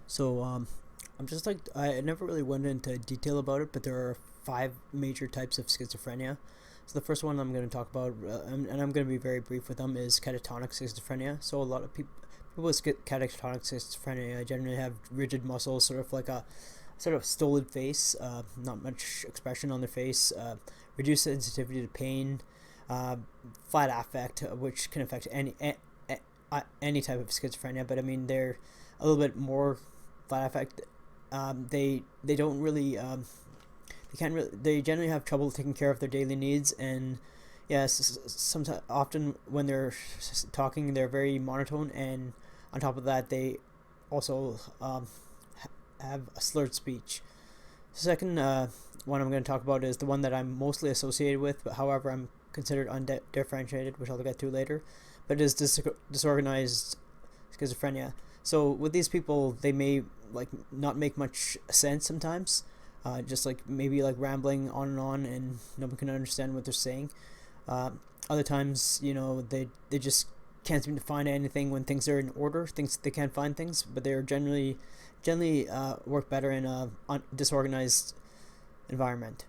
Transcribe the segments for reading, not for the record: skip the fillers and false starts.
So I'm just like I never really went into detail about it, but there are five major types of schizophrenia. So the first one I'm going to talk about, and I'm going to be very brief with them, is catatonic schizophrenia. So a lot of people with catatonic schizophrenia generally have rigid muscles, sort of like a sort of stolid face, not much expression on their face, reduced sensitivity to pain, uh, flat affect, which can affect any type of schizophrenia. But I mean, they're a little bit more flat affect. They don't really they can't really they generally have trouble taking care of their daily needs. And yes, sometimes often when they're talking, they're very monotone, and on top of that they also have a slurred speech. The second one I'm going to talk about is the one that I'm mostly associated with, but however I'm considered undifferentiated, which I'll get to later. But it is disorganized schizophrenia. So with these people, they may like not make much sense sometimes, just like maybe like rambling on, and no one can understand what they're saying. Uh, Other times, they just can't seem to find anything when things are in order. Things they can't find things, but they're generally work better in a disorganized environment.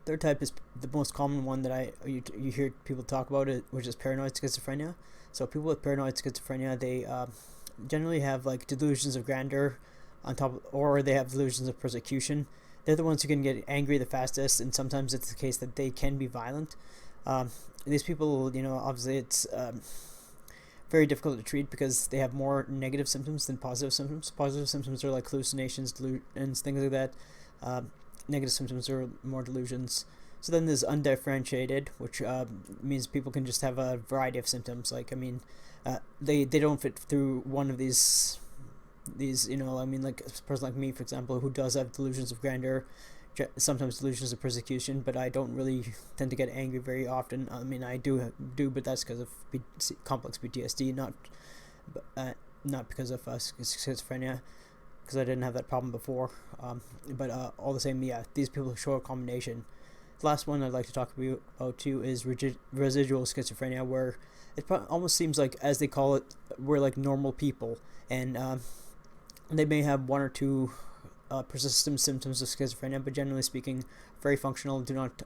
Third type is the most common one that you hear people talk about it, which is paranoid schizophrenia. So people with paranoid schizophrenia, they generally have like delusions of grandeur on top or they have delusions of persecution. They're the ones who can get angry the fastest, and sometimes it's the case that they can be violent. These people, obviously it's very difficult to treat because they have more negative symptoms than positive symptoms. Positive symptoms are like hallucinations, and things like that. Negative symptoms are more delusions. So then there's undifferentiated, which means people can just have a variety of symptoms. Like, I mean, they don't fit through one of these, I mean, like a person like me, for example, who does have delusions of grandeur, sometimes delusions of persecution, but I don't really tend to get angry very often. I mean, I do, but that's because of complex PTSD, not because of schizophrenia, because I didn't have that problem before. But all the same, yeah, these people show a combination. The last one I'd like to talk about too is residual schizophrenia, where it almost seems like, as they call it, we're like normal people, and they may have one or two persistent symptoms of schizophrenia, but generally speaking, very functional, do not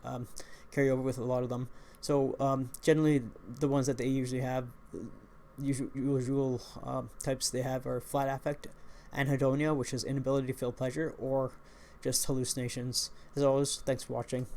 carry over with a lot of them. So generally, the ones that they usually have, usual types they have are flat affect, anhedonia, which is inability to feel pleasure, or just hallucinations. As always, thanks for watching.